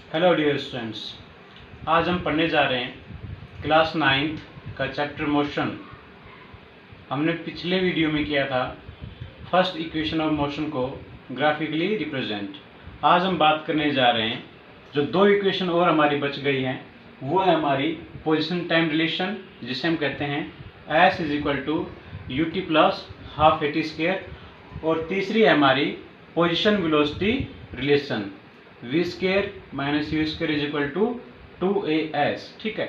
Hello dear students, आज हम पढ़ने जा रहे हैं क्लास 9th का चैप्टर मोशन। हमने पिछले वीडियो में किया था फर्स्ट इक्वेशन ऑफ मोशन को ग्राफिकली रिप्रेजेंट। आज हम बात करने जा रहे हैं जो दो इक्वेशन और हमारी बच गई हैं, वो है हमारी पोजीशन टाइम रिलेशन, जिसे हम कहते हैं S = ut plus half at square, और तीसरी है हमारी position velocity relation v² - u² = 2as। ठीक है,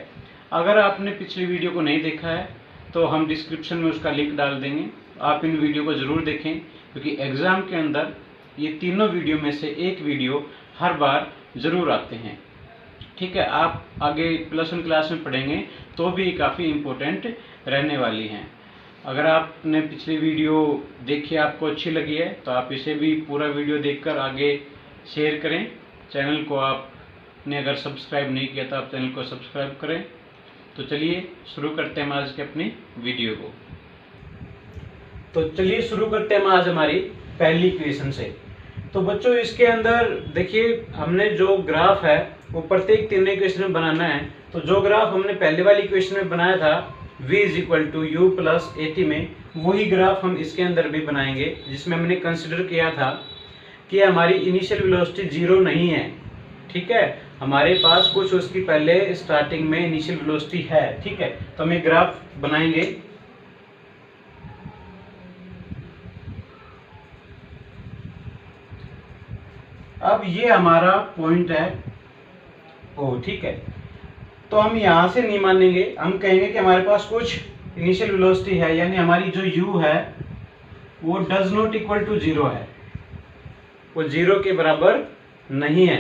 अगर आपने पिछली वीडियो को नहीं देखा है तो हम डिस्क्रिप्शन में उसका लिंक डाल देंगे। आप इन वीडियो को ज़रूर देखें, क्योंकि एग्ज़ाम के अंदर ये तीनों वीडियो में से एक वीडियो हर बार ज़रूर आते हैं। ठीक है, आप आगे +1 क्लास में पढ़ेंगे तो भी काफ़ी इम्पोर्टेंट रहने वाली हैं। अगर आपने पिछली वीडियो देखी, आपको अच्छी लगी है, तो आप इसे भी पूरा वीडियो देखकर आगे शेयर करें। चैनल को आपने अगर सब्सक्राइब नहीं किया तो आप चैनल को सब्सक्राइब करें। तो चलिए शुरू करते हैं आज के अपनी वीडियो को। तो चलिए शुरू करते हैं आज हमारी पहली इक्वेशन से। तो बच्चों, इसके अंदर देखिए, हमने जो ग्राफ है वो प्रत्येक तीनों इक्वेशन में बनाना है। तो जो ग्राफ हमने पहले वाली इक्वेशन में बनाया था v = u + at में, वही ग्राफ हम इसके अंदर भी बनाएंगे, जिसमें हमने कंसिडर किया था कि हमारी इनिशियल वेलोसिटी 0 नहीं है। ठीक है, हमारे पास कुछ उसकी पहले स्टार्टिंग में इनिशियल वेलोसिटी है। ठीक है, तो हम एक ग्राफ बनाएंगे। अब ये हमारा पॉइंट है ओ। ठीक है, तो हम यहां से नहीं मानेंगे, हम कहेंगे कि हमारे पास कुछ इनिशियल वेलोसिटी है, यानी हमारी जो u है वो डज नॉट इक्वल टू 0 है, वो 0 के बराबर नहीं है।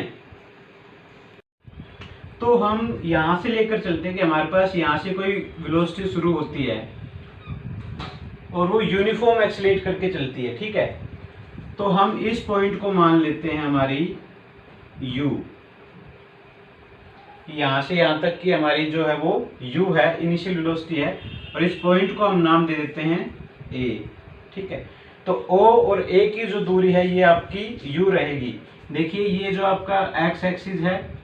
तो हम यहां से लेकर चलते हैं कि हमारे पास यहां से कोई वेलोसिटी शुरू होती है और वो यूनिफॉर्म एक्सीलरेट करके चलती है। ठीक है, तो हम इस पॉइंट को मान लेते हैं हमारी u। यहां से यहां तक की हमारी जो है वो u है, इनिशियल वेलोसिटी है, और इस पॉइंट को हम नाम दे देते हैं a। ठीक है, तो O और A की जो दूरी है ये आपकी u रहेगी। देखिए, ये जो आपका x एक्सिस है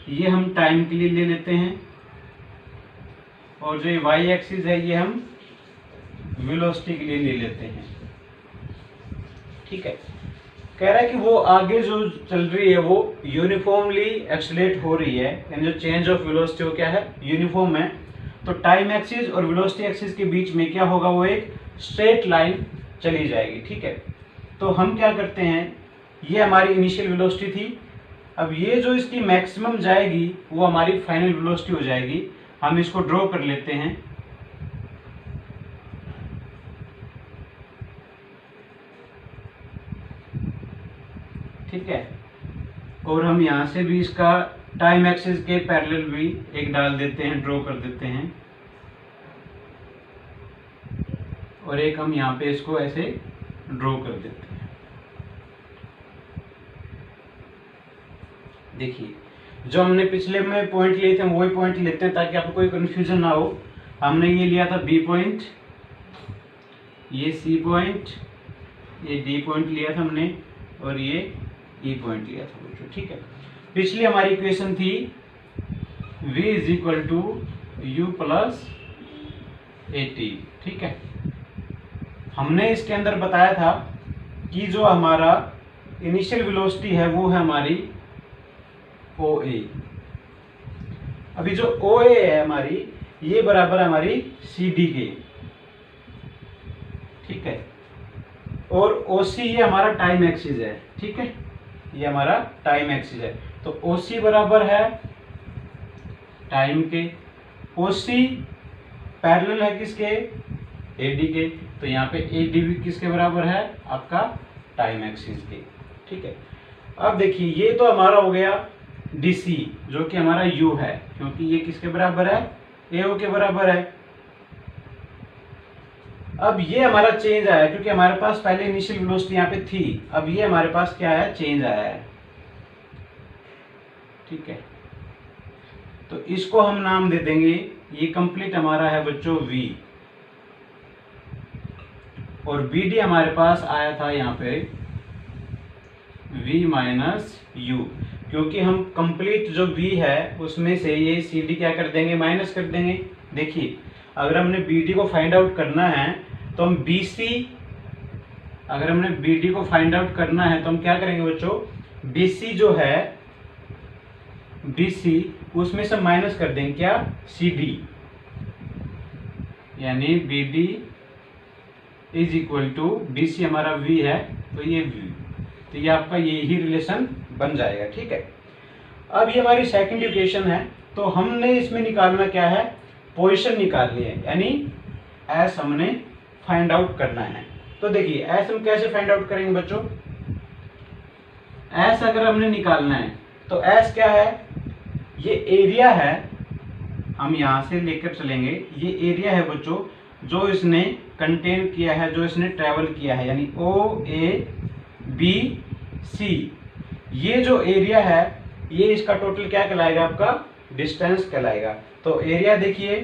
ये हम टाइम के लिए ले लेते हैं, और जो y एक्सिस है ये हम वेलोसिटी के लिए ले लेते हैं। ठीक है, कह रहा है कि वो आगे जो चल रही है वो यूनिफॉर्मली एक्सीलरेट हो रही है, यानी जो चेंज ऑफ वेलोसिटी वो क्या है, यूनिफॉर्म है। तो टाइम एक्सिस और वेलोसिटी एक्सिस के बीच में क्या होगा, वो एक स्ट्रेट लाइन चली जाएगी। ठीक है, तो हम क्या करते हैं, ये हमारी इनिशियल वेलोसिटी थी, अब ये जो इसकी मैक्सिमम जाएगी वो हमारी फाइनल वेलोसिटी हो जाएगी। हम इसको ड्रॉ कर लेते हैं। ठीक है, और हम यहां से भी इसका टाइम एक्सिस के पैरेलल भी एक डाल देते हैं, ड्रॉ कर देते हैं, और एक हम यहाँ पे इसको ऐसे ड्रॉ कर देते हैं। देखिए, जो हमने पिछले में पॉइंट लिए थे वही पॉइंट लेते हैं ताकि आपको कोई कंफ्यूजन ना हो। हमने ये लिया था B पॉइंट, ये C पॉइंट, ये D पॉइंट लिया था हमने, और ये E पॉइंट लिया था बच्चों। ठीक है, पिछली हमारी इक्वेशन थी v = u + at। ठीक है, हमने इसके अंदर बताया था कि जो हमारा इनिशियल वेलोसिटी है वो है हमारी OA। अभी जो OA है हमारी, ये बराबर है हमारी CD के। ठीक है, और OC ये हमारा टाइम एक्सिस है। ठीक है, ये हमारा टाइम एक्सिस है, तो OC बराबर है टाइम के, OC पैरेलल है किसके, AD के, तो यहाँ पे AD भी किसके बराबर है, आपका टाइम एक्सिस के। ठीक है, अब देखिए, ये तो हमारा हो गया DC, जो कि हमारा U है, क्योंकि ये किसके बराबर है, AO के बराबर है। अब ये हमारा चेंज आया, क्योंकि हमारे पास पहले इनिशियल वेलोसिटी यहाँ पे थी, अब ये हमारे पास क्या है, चेंज आया है। ठीक है, तो इसको हम नाम दे देंगे, ये कंप्लीट हमारा है बच्चों V, और BD हमारे पास आया था यहाँ पे v - u, क्योंकि हम कंप्लीट जो v है उसमें से ये CD क्या कर देंगे, माइनस कर देंगे। देखिए अगर हमने BD को फाइंड आउट करना है तो हम BC, अगर हमने BD को फाइंड आउट करना है तो हम क्या करेंगे बच्चों, BC जो है BC उसमें से माइनस कर देंगे क्या, CD, यानी BD is equal to BC हमारा V है तो ये V, तो ये आपका यही रिलेशन बन जाएगा। ठीक है, अब ये हमारी सेकंड इक्वेशन है, तो हमने इसमें निकालना क्या है, पोजीशन निकालनी है, यानी एस हमने फाइंड आउट करना है। तो देखिए एस हम कैसे फाइंड आउट करेंगे बच्चों, एस अगर हमने निकालना है तो एस क्या है, ये एरिया है, हम यहां से लेकर चलेंगे, ये एरिया है बच्चों जो इसने कंटेन किया है, जो इसने ट्रेवल किया है, यानी OABC, ये जो एरिया है ये इसका टोटल क्या कहलाएगा, आपका डिस्टेंस कहलाएगा। तो एरिया देखिए,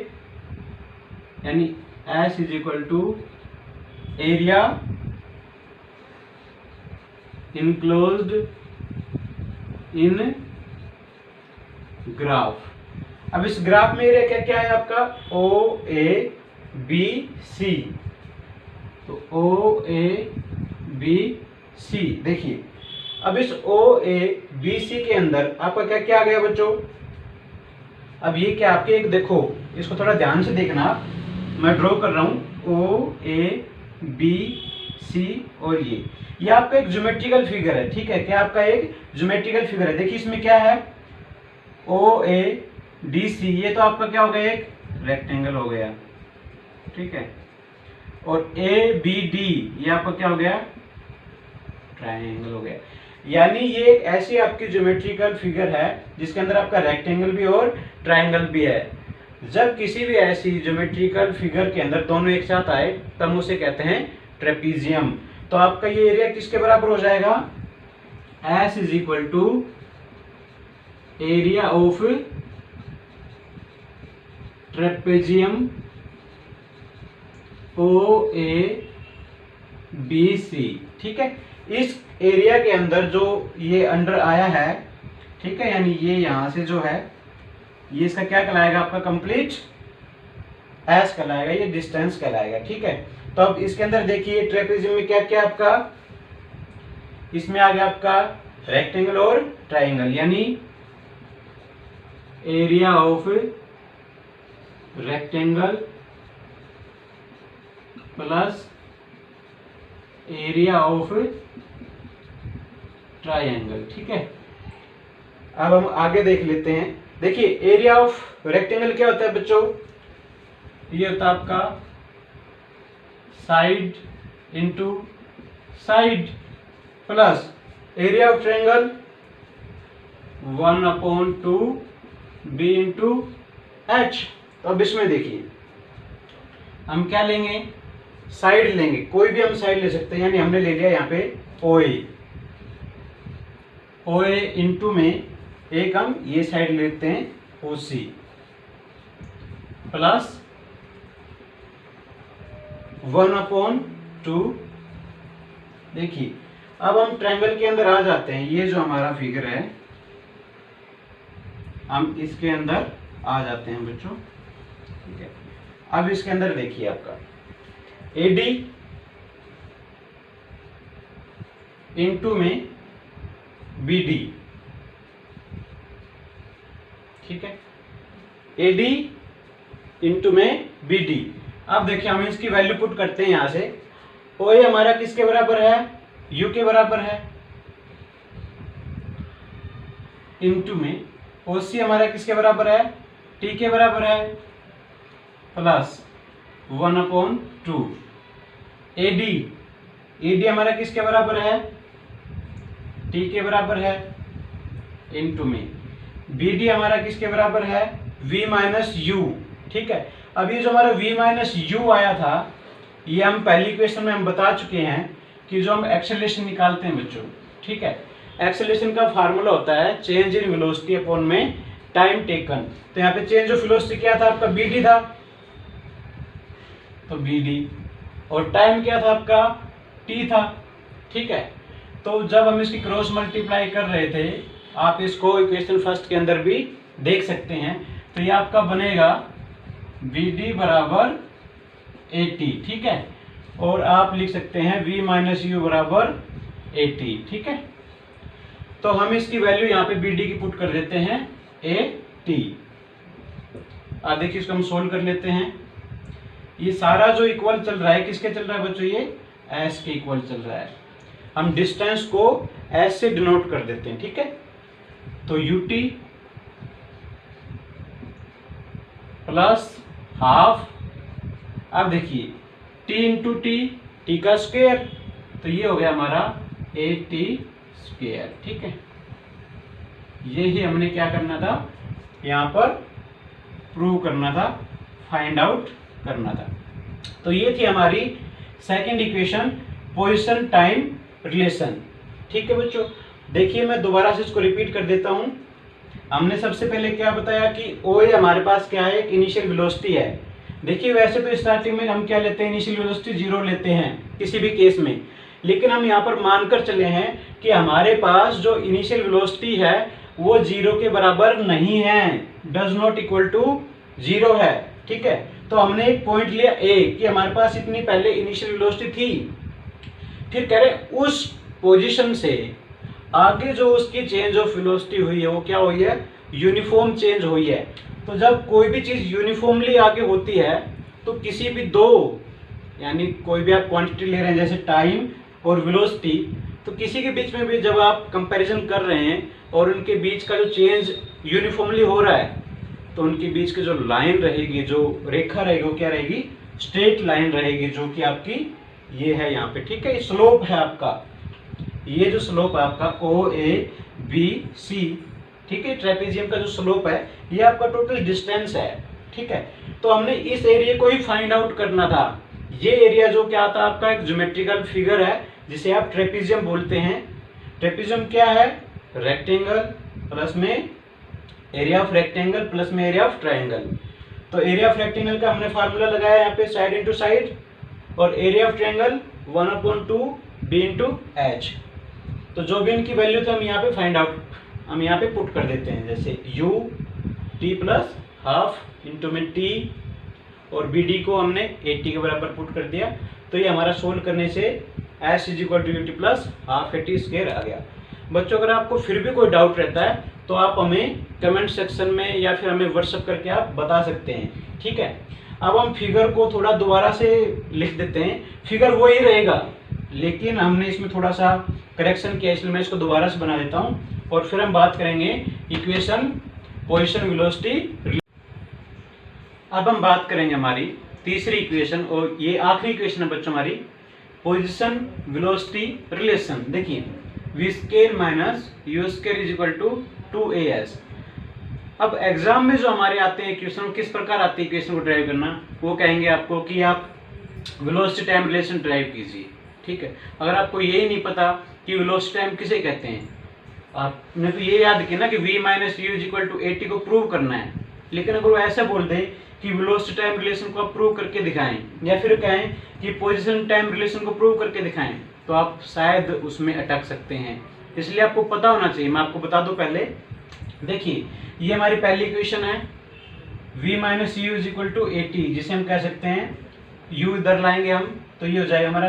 यानी S is equal to area enclosed in graph. अब इस ग्राफ में एरिया क्या क्या है आपका, OABC, तो OABC देखिए, अब इस OABC के अंदर आपका क्या क्या आ गया बच्चों, अब ये क्या आपके एक देखो, इसको थोड़ा ध्यान से देखना, मैं ड्रॉ कर रहा हूं OABC और ये आपका एक ज्योमेट्रिकल फिगर है। ठीक है, क्या आपका एक ज्योमेट्रिकल फिगर है। देखिए इसमें क्या है, OADC, ये तो आपका क्या हो गया, एक रेक्टेंगल हो गया। ठीक है, और ABD ये आपका क्या हो गया, ट्रायंगल हो गया। यानी ये एक ऐसी आपकी ज्योमेट्रिकल फिगर है जिसके अंदर आपका रेक्टेंगल भी और ट्रायंगल भी है। जब किसी भी ऐसी ज्योमेट्रिकल फिगर के अंदर दोनों एक साथ आए तब उसे कहते हैं ट्रेपीजियम। तो आपका ये एरिया किसके बराबर हो जाएगा, S is equal to area of trapezium OABC। ठीक है, इस एरिया के अंदर जो ये अंडर आया है, ठीक है, यानी ये यहां से जो है ये इसका क्या कहलाएगा, आपका कंप्लीट एस कहलाएगा, ये डिस्टेंस कहलाएगा। ठीक है, तो अब इसके अंदर देखिए ट्रेपेजियम में क्या क्या आपका, इसमें आ गया आपका रेक्टेंगल और ट्रायंगल, यानी area of rectangle plus area of triangle. ठीक है, अब हम आगे देख लेते हैं। देखिए एरिया ऑफ रेक्टेंगल क्या होता है बच्चों, ये होता है आपका side into side plus area of triangle 1/2 B into H। तो अब इसमें देखिए हम क्या लेंगे, साइड लेंगे, कोई भी हम साइड ले सकते हैं, यानी हमने ले लिया यहाँ पे OA इंटू में एक हम ये साइड लेते हैं OC प्लस 1/2। देखिए अब हम ट्रायंगल के अंदर आ जाते हैं, ये जो हमारा फिगर है हम इसके अंदर आ जाते हैं बच्चों। ठीक है, अब इसके अंदर देखिए आपका AD इंटू में BD। ठीक है, AD इंटू में BD। अब देखिए हम इसकी वैल्यू पुट करते हैं यहां से, OA हमारा किसके बराबर है, U के बराबर है, इंटू में OC हमारा किसके बराबर है, T के बराबर है, प्लस 1/2। AD हमारा किसके बराबर है, T के बराबर है, इंटू में BD हमारा किसके बराबर है, V माइनस U। ठीक है, अब ये जो हमारा V माइनस U आया था, ये हम पहली क्वेश्चन में हम बता चुके हैं कि जो हम एक्सेलरेशन निकालते हैं बच्चों। ठीक है, एक्सेलरेशन का फार्मूला होता है चेंज इन वेलोसिटी अपॉन में टाइम टेकन। तो यहाँ पे चेंज ऑफ वेलोसिटी क्या था आपका, BD था, तो BD, और टाइम क्या था आपका, T था। ठीक है, तो जब हम इसकी क्रॉस मल्टीप्लाई कर रहे थे आप इसको इक्वेशन फर्स्ट के अंदर भी देख सकते हैं। तो ये आपका बनेगा BD बराबर 80, ठीक है, और आप लिख सकते हैं V माइनस यू बराबर 80, ठीक है। तो हम इसकी वैल्यू यहाँ पे BD की पुट कर देते हैं 80। अब देखिए इसको हम सोल्व कर लेते हैं। ये सारा जो इक्वल चल रहा है किसके चल रहा है बच्चों, ये S के इक्वल चल रहा है। हम डिस्टेंस को S से डिनोट कर देते हैं, ठीक है। तो UT प्लस हाफ, अब देखिए T इंटू T का स्क्वायर, तो ये हो गया हमारा 80 स्क्वायर, ठीक है। ये ही हमने क्या करना था, यहाँ पर प्रूव करना था, फाइंड आउट करना था। तो ये थी हमारी second equation, position time relation, ठीक है बच्चों। देखिए मैं दोबारा से इसको रिपीट कर देता हूँ। हमने सबसे पहले क्या बताया कि OA हमारे पास क्या है, एक इनिशियल वेलोसिटी है। देखिए वैसे तो स्टार्टिंग में हम क्या लेते हैं, इनिशियल वेलोसिटी 0 लेते हैं किसी भी केस में, लेकिन हम यहाँ पर मानकर चले हैं कि हमारे पास जो इनिशियल वेलोसिटी है वो 0 के बराबर नहीं है, डज नॉट इक्वल टू 0 है, ठीक है। तो हमने एक पॉइंट लिया A कि हमारे पास इतनी पहले इनिशियल वेलोसिटी थी, फिर कह रहे उस पोजीशन से आगे जो उसकी चेंज ऑफ वेलोसिटी हुई है वो क्या हुई है, यूनिफॉर्म चेंज हुई है। तो जब कोई भी चीज यूनिफॉर्मली आगे होती है तो किसी भी दो, यानी कोई भी आप क्वांटिटी ले रहे हैं जैसे टाइम और वेलोसिटी, तो किसी के बीच में भी जब आप कंपैरिजन कर रहे हैं और उनके बीच का जो चेंज यूनिफॉर्मली हो रहा है तो उनके बीच की जो लाइन रहेगी, जो रेखा रहेगी वो क्या रहेगी, स्ट्रेट लाइन रहेगी, जो कि आपकी ये है यहाँ पे, ठीक है। स्लोप है आपका, ये जो स्लोप है आपका OABC, ठीक है, ट्रेपेजियम का जो स्लोप है ये आपका टोटल डिस्टेंस है, ठीक है। तो हमने इस एरिया को ही फाइंड आउट करना था। ये एरिया जो क्या था आपका एक ज्योमेट्रिकल फिगर है जिसे आप ट्रेपेजियम बोलते हैं। ट्रेपेजियम क्या है, रेक्टेंगल प्लस में एरिया ऑफ रेक्टेंगल प्लस में एरिया ऑफ ट्राइंगल। तो एरिया ऑफ रेक्टेंगल का हमने फार्मूला लगाया यहाँ पे साइड इंटू साइड, और area of triangle 1/2 B into H। तो जो भी इनकी वैल्यू थे हम यहाँ पे फाइंड आउट, हम यहाँ पे पुट कर देते हैं, जैसे U T plus half into में T और BD को हमने 80 के बराबर पुट कर दिया। तो ये हमारा सोल्व करने से S is equal to UT plus half 80 square आ गया। बच्चों अगर आपको फिर भी कोई डाउट रहता है तो आप हमें कमेंट सेक्शन में या फिर हमें व्हाट्सएप करके आप बता सकते हैं, ठीक है। अब हम फिगर को थोड़ा दोबारा से लिख देते हैं, फिगर वही रहेगा लेकिन हमने इसमें थोड़ा सा करेक्शन किया, इसलिए मैं इसको दोबारा से बना देता हूँ और फिर हम बात करेंगे इक्वेशन पोजीशन वेलोसिटी। अब हम बात करेंगे हमारी तीसरी इक्वेशन, और ये आखिरी इक्वेशन है बच्चों हमारी, पोजीशन वेलोसिटी रिलेशन। देखिए V square minus U square is equal to 2AS। अब एग्जाम में जो हमारे आते हैं इक्वेशन, किस प्रकार आती है इक्वेशन को ड्राइव करना, वो कहेंगे आपको कि आप वेलोसिटी टाइम रिलेशन ड्राइव कीजिए, ठीक है। अगर आपको यही नहीं पता कि वेलोसिटी टाइम किसे कहते हैं, आपने तो ये याद किया ना कि V minus U is equal to 80 को प्रूव करना है, लेकिन अगर वो ऐसा बोल दे कि वेलोसिटी टाइम रिलेशन को आप प्रूव करके दिखाएं, या फिर कहें कि पोजीशन टाइम रिलेशन को प्रूव करके दिखाएं, तो आप शायद उसमें अटक सकते हैं। इसलिए आपको पता होना चाहिए। मैं आपको बता दूं पहले, देखिए ये हमारी पहली इक्वेशन है V minus U is equal to 80, जिसे हम कह सकते हैं U इधर लाएंगे हम, तो ये हो जाएगा हमारा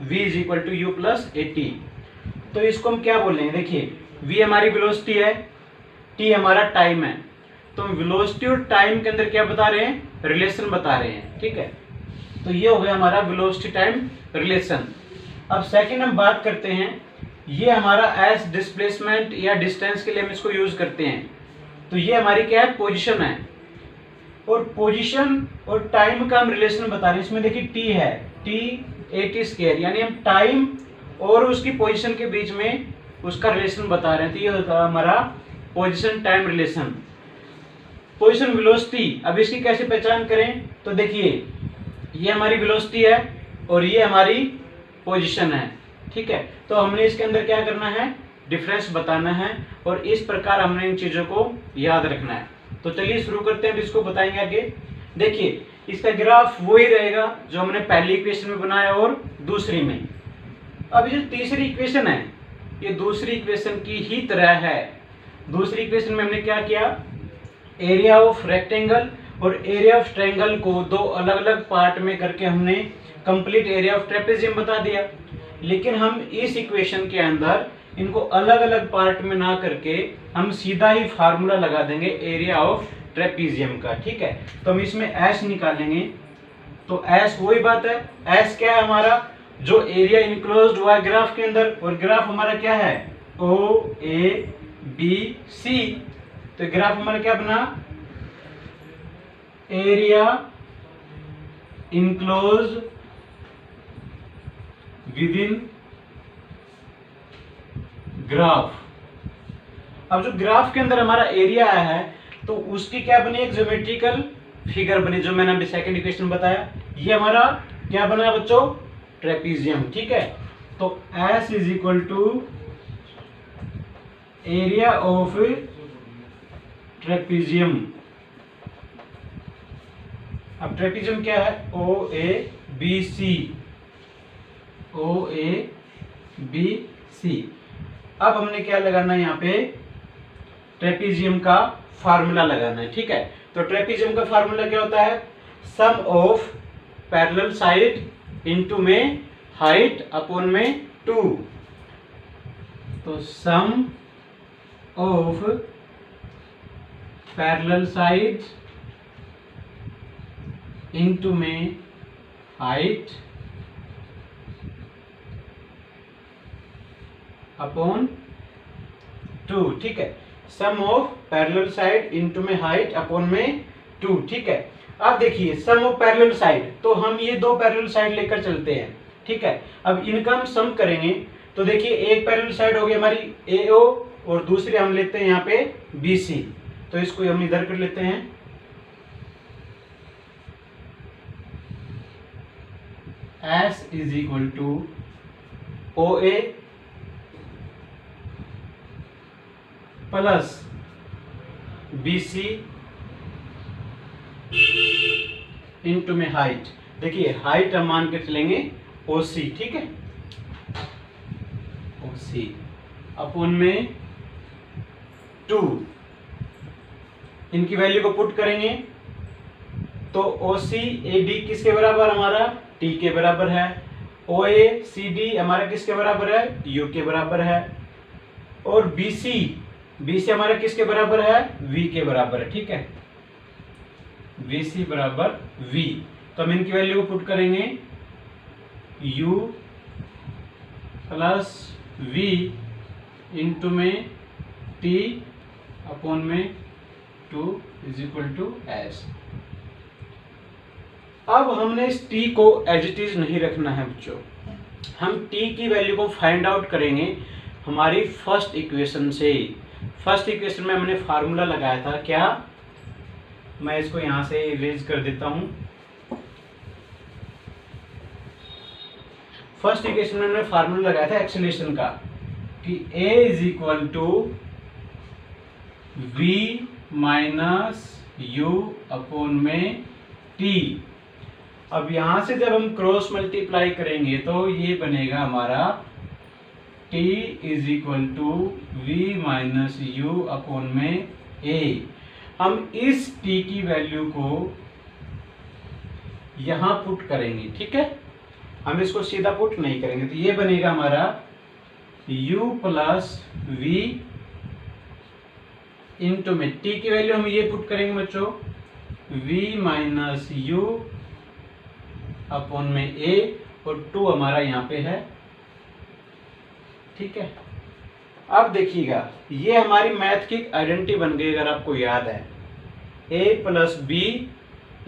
V is equal to U plus 80। तो इसको हम क्या बोलेंगे, देखिए V हमारी वेलोसिटी है, T हमारा टाइम है, तो हम वेलोसिटी और टाइम के अंदर क्या बता रहे हैं, रिलेशन बता रहे हैं, ठीक है। तो ये हो गया हमारा वेलोसिटी टाइम रिलेशन। अब सेकंड हम बात करते हैं, ये हमारा एस डिस्प्लेसमेंट या डिस्टेंस के लिए हम इसको यूज करते हैं। तो ये हमारी क्या है, पोजीशन है, और पोजीशन और टाइम का हम रिलेशन बता रहे हैं। इसमें देखिए T है, T 80 स्क्वायर, यानी हम टाइम और उसकी पोजीशन के बीच में उसका रिलेशन बता रहे हैं। तो ये होता है हमारा position time relation. Position velocity, अब इसकी कैसे पहचान करें, तो देखिए ये हमारी वेलोसिटी है और ये हमारी पोजीशन है, ठीक है। तो हमने इसके अंदर क्या करना है, डिफरेंस बताना है, और इस प्रकार हमने इन चीजों को याद रखना है। तो चलिए शुरू करते हैं, इसको बताएंगे आगे। देखिए इसका ग्राफ वही रहेगा जो हमने पहली इक्वेशन में बनाया और दूसरी में। अब ये तीसरी इक्वेशन है, ये दूसरी इक्वेशन की ही तरह है, दूसरी इक्वेशन में हमने क्या किया, एरिया ऑफ रेक्टेंगल और एरिया ऑफ ट्रायंगल को दो अलग अलग पार्ट में करके हमने कंप्लीट एरिया ऑफ ट्रेपेजियम बता दिया। लेकिन हम इस इक्वेशन के अंदर इनको अलग अलग पार्ट में ना करके हम सीधा ही फार्मूला लगा देंगे एरिया ऑफ ट्रेपेजियम का। ठीक है, तो हम इसमें एस निकालेंगे। तो एस वही बात है, एस क्या है हमारा, जो एरिया इनक्लोज्ड हुआ है ग्राफ के अंदर, और ग्राफ हमारा क्या है, ओ ए बी सी। तो ग्राफ हमारा क्या बना, area enclosed with in graph. अब जो ग्राफ के अंदर हमारा एरिया आया है तो उसकी क्या बनी, एक ज्योमेट्रिकल फिगर बनी, जो मैंने अभी सेकंड इक्वेशन बताया। ये हमारा क्या बना बच्चों, ट्रेपेजियम। ठीक है, तो S is equal to area of trapezium. अब ट्रेपेजियम क्या है, ओ A B C, O A B C. अब हमने क्या लगाना है यहाँ पे, ट्रेपेजियम का फार्मूला लगाना है। ठीक है, तो ट्रेपेजियम का फार्मूला क्या होता है, सम ऑफ पैरेलल साइड इनटू में हाइट अपॉन में 2। तो सम ऑफ पैरेलल साइड इनटू में हाइट अपॉन 2। ठीक है, सम ऑफ पैरेलल साइड इनटू में हाइट अपॉन में 2। ठीक है, अब देखिए सम ऑफ पैरेलल साइड, तो हम ये दो पैरेलल साइड लेकर चलते हैं। ठीक है, अब इनका हम सम करेंगे तो देखिए एक पैरेलल साइड होगी हमारी AO और दूसरी हम लेते हैं यहाँ पे BC। तो इसको हम इधर कर लेते हैं, S is equal to OA plus BC into में हाइट। देखिए हाइट हम मान के चलेंगे OC। ठीक है, OC अपॉन में 2। इनकी वैल्यू को पुट करेंगे तो OC AD किसके बराबर, हमारा T के बराबर है। OA CD हमारा किसके बराबर है, U के बराबर है। और BC हमारा किसके बराबर है, V के बराबर है। ठीक है, VC बराबर V। तो हम इनकी वैल्यू को पुट करेंगे, U प्लस V इंटू में T अपॉन में 2 इज इक्वल टू S। अब हमने इस T को एज इट इज नहीं रखना है बच्चों, हम T की वैल्यू को फाइंड आउट करेंगे हमारी फर्स्ट इक्वेशन से। फर्स्ट इक्वेशन में हमने फार्मूला लगाया था क्या, मैं इसको यहां से इरेज कर देता हूं। फर्स्ट इक्वेशन में हमने फार्मूला लगाया था एक्सेलरेशन का कि A is equal to V minus U upon में T। अब यहां से जब हम क्रॉस मल्टीप्लाई करेंगे तो ये बनेगा हमारा T is equal to V minus U upon में A। हम इस T की वैल्यू को यहां पुट करेंगे। ठीक है, हम इसको सीधा पुट नहीं करेंगे, तो ये बनेगा हमारा U प्लस V इंटू में T की वैल्यू हम ये पुट करेंगे बच्चों, V माइनस U अपॉन में A, और 2 हमारा यहाँ पे है। ठीक है, अब देखिएगा ये हमारी मैथ की आइडेंटिटी बन गई, अगर आपको याद है, A प्लस बी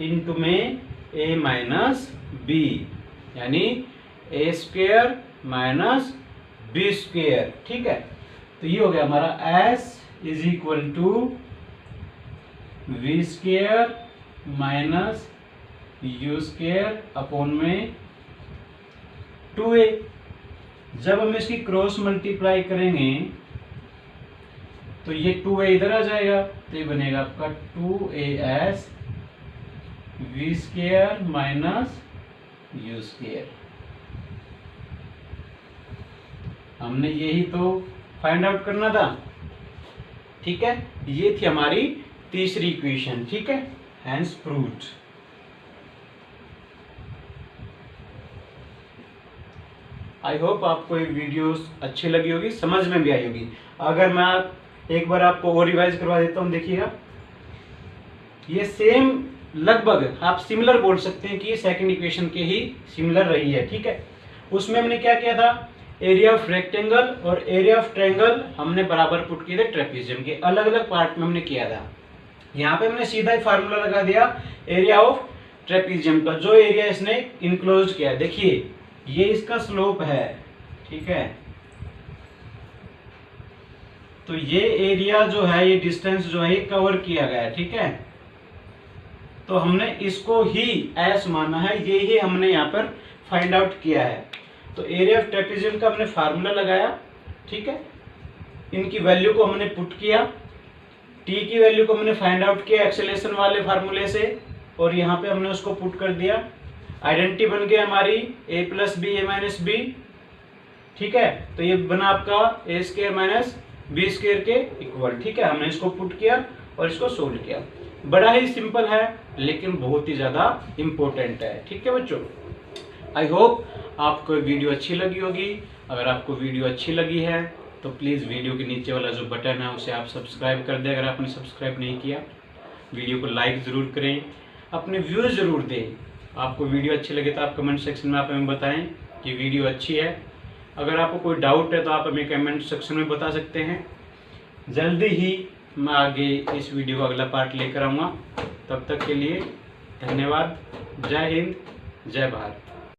इंटू में A माइनस बी, यानी A square minus B square. ठीक है, तो ये हो गया हमारा S is equal to V square minus U square upon में 2A। जब हम इसकी क्रॉस मल्टीप्लाई करेंगे तो ये 2A इधर आ जाएगा, तो ये बनेगा आपका 2AS V square minus U square. हमने यही तो फाइंड आउट करना था। ठीक है, ये थी हमारी तीसरी इक्वेशन। ठीक है, हैंस प्रूव्ड। आई होप आपको ये वीडियोस अच्छी लगी होगी, समझ में भी आई होगी। अगर मैं एक बार आपको और रिवाइज करवा देता हूँ, देखिएगा ये सेम लगभग आप सिमिलर बोल सकते हैं कि ये सेकंड इक्वेशन के ही सिमिलर रही है। ठीक है, उसमें हमने क्या किया था, एरिया ऑफ रेक्टेंगल और एरिया ऑफ ट्रायंगल हमने बराबर पुट किए थे ट्रेपेजियम के, अलग अलग पार्ट में हमने किया था। यहाँ पे हमने सीधा ही फार्मूला लगा दिया एरिया ऑफ ट्रेपेजियम का, जो एरिया इसने इनक्लोज किया है। देखिए ये इसका स्लोप है, ठीक है, तो ये एरिया जो है, ये डिस्टेंस जो है, ये कवर किया गया है। ठीक है, तो हमने इसको ही एस माना है, ये ही हमने यहाँ पर फाइंड आउट किया है। तो एरिया ऑफ ट्रेपेजियम का हमने फार्मूला लगाया। ठीक है, इनकी वैल्यू को हमने पुट किया, टी की वैल्यू को हमने फाइंड आउट किया एक्सेलेरेशन वाले फार्मूले से, और यहाँ पे हमने उसको पुट कर दिया। आइडेंटिटी बन गई हमारी a plus B A minus B. ठीक है, तो ये बना आपका A square minus B square के इक्वल। ठीक है, हमने इसको पुट किया और इसको सोल्व किया। बड़ा ही सिंपल है लेकिन बहुत ही ज़्यादा इम्पोर्टेंट है। ठीक है बच्चों, आई होप आपको वीडियो अच्छी लगी होगी। अगर आपको वीडियो अच्छी लगी है तो प्लीज़ वीडियो के नीचे वाला जो बटन है उसे आप सब्सक्राइब कर दें। अगर आपने सब्सक्राइब नहीं किया, वीडियो को लाइक ज़रूर करें, अपने व्यूज़ ज़रूर दें। आपको वीडियो अच्छी लगे तो आप कमेंट सेक्शन में आप हमें बताएं कि वीडियो अच्छी है। अगर आपको कोई डाउट है तो आप हमें कमेंट सेक्शन में बता सकते हैं। जल्दी ही मैं आगे इस वीडियो का अगला पार्ट लेकर आऊँगा। तब तक के लिए धन्यवाद। जय हिंद, जय भारत।